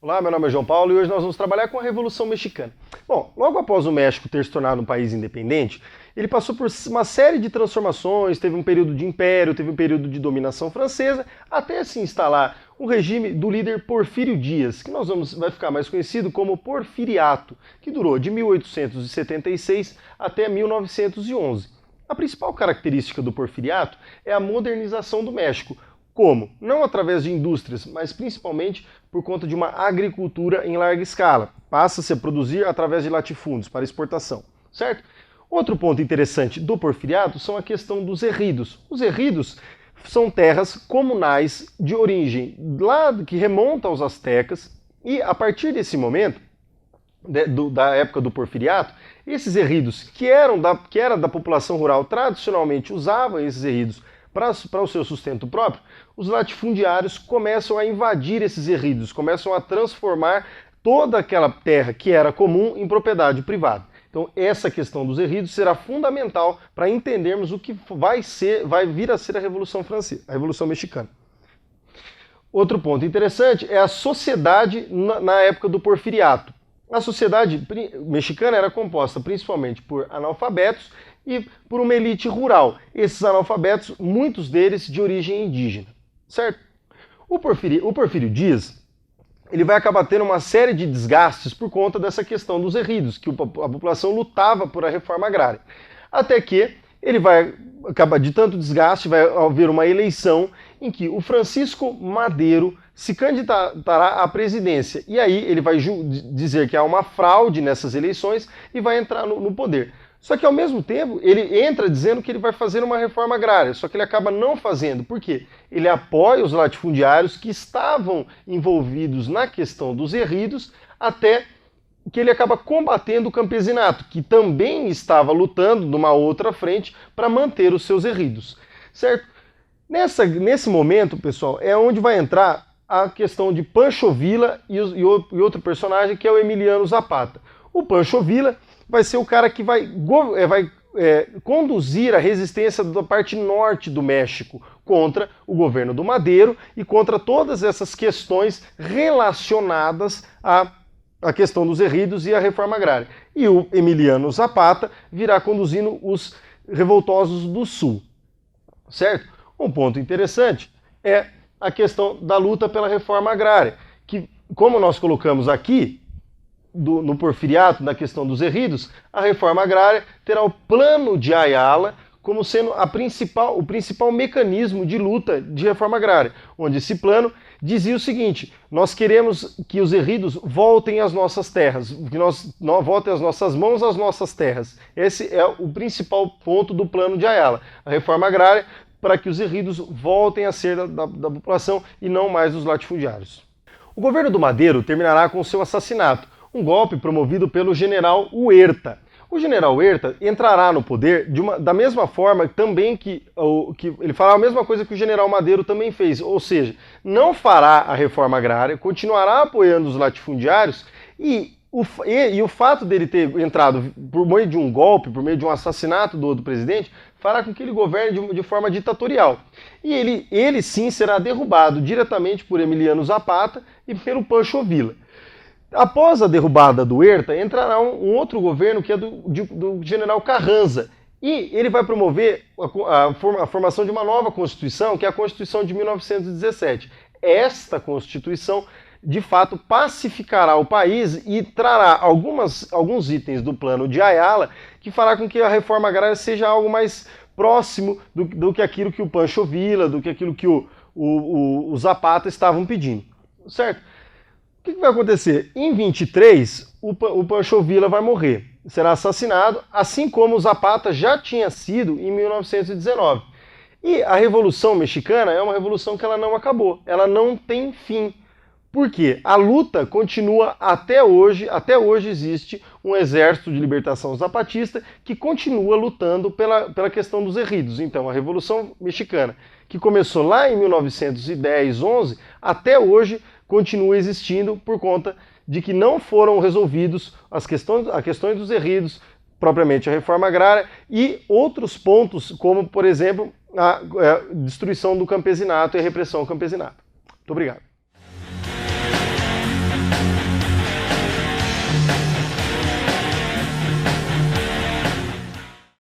Olá, meu nome é João Paulo e hoje nós vamos trabalhar com a Revolução Mexicana. Bom, logo após o México ter se tornado um país independente, ele passou por uma série de transformações, teve um período de império, teve um período de dominação francesa, até se instalar o regime do líder Porfírio Dias, que vai ficar mais conhecido como Porfiriato, que durou de 1876 até 1911. A principal característica do Porfiriato é a modernização do México. Como? Não através de indústrias, mas principalmente por conta de uma agricultura em larga escala. Passa-se a produzir através de latifúndios para exportação, certo? Outro ponto interessante do Porfiriato são a questão dos ejidos. Os ejidos são terras comunais de origem lá que remonta aos astecas e a partir desse momento, da época do Porfiriato, esses ejidos que era da população rural tradicionalmente usavam esses ejidos para o seu sustento próprio, os latifundiários começam a invadir esses ejidos, começam a transformar toda aquela terra que era comum em propriedade privada. Então essa questão dos ejidos será fundamental para entendermos o que vai vir a ser a Revolução Francesa, a Revolução Mexicana. Outro ponto interessante é a sociedade na época do Porfiriato. A sociedade mexicana era composta principalmente por analfabetos e por uma elite rural. Esses analfabetos, muitos deles de origem indígena, certo? O Porfírio Dias, ele vai acabar tendo uma série de desgastes por conta dessa questão dos ejidos, que a população lutava por a reforma agrária. Até que ele vai acabar de tanto desgaste, vai haver uma eleição em que o Francisco Madero se candidatará à presidência. E aí ele vai dizer que há uma fraude nessas eleições e vai entrar no poder. Só que ao mesmo tempo ele entra dizendo que ele vai fazer uma reforma agrária, só que ele acaba não fazendo. Por quê? Ele apoia os latifundiários que estavam envolvidos na questão dos ejidos, até que ele acaba combatendo o campesinato, que também estava lutando numa outra frente para manter os seus ejidos, certo? Nesse momento, pessoal, é onde vai entrar a questão de Pancho Villa e outro personagem que é o Emiliano Zapata. O Pancho Villa vai ser o cara que vai conduzir a resistência da parte norte do México contra o governo do Madero e contra todas essas questões relacionadas à questão dos ejidos e à reforma agrária. E o Emiliano Zapata virá conduzindo os revoltosos do Sul, certo? Um ponto interessante é a questão da luta pela reforma agrária, que, como nós colocamos aqui, no Porfiriato, na questão dos ejidos, a reforma agrária terá o Plano de Ayala como sendo o principal mecanismo de luta de reforma agrária, onde esse plano dizia o seguinte: nós queremos que os ejidos voltem às nossas terras, que voltem as nossas mãos às nossas terras. Esse é o principal ponto do Plano de Ayala, a reforma agrária, para que os ejidos voltem a ser da população e não mais dos latifundiários. O governo do Madero terminará com seu assassinato, um golpe promovido pelo general Huerta. O general Huerta entrará no poder da mesma forma também que ele fará a mesma coisa que o general Madero também fez, ou seja, não fará a reforma agrária, continuará apoiando os latifundiários e o fato dele ter entrado por meio de um golpe, por meio de um assassinato do outro presidente, fará com que ele governe de forma ditatorial. E ele sim será derrubado diretamente por Emiliano Zapata e pelo Pancho Villa. Após a derrubada do Huerta, entrará um outro governo que é do general Carranza. E ele vai promover a formação de uma nova Constituição, que é a Constituição de 1917. Esta Constituição, de fato, pacificará o país e trará alguns itens do Plano de Ayala que fará com que a reforma agrária seja algo mais próximo do que aquilo que o Pancho Villa, do que aquilo que o Zapata estavam pedindo, certo? O que vai acontecer? Em 23, o Pancho Villa vai morrer, será assassinado, assim como o Zapata já tinha sido em 1919. E a Revolução Mexicana é uma revolução que ela não acabou, ela não tem fim. Por quê? A luta continua até hoje existe um exército de libertação zapatista que continua lutando pela questão dos ejidos. Então, a Revolução Mexicana, que começou lá em 1910, 11, até hoje continua existindo por conta de que não foram resolvidos as questões dos ejidos, propriamente a reforma agrária, e outros pontos, como, por exemplo, a destruição do campesinato e a repressão ao campesinato. Muito obrigado.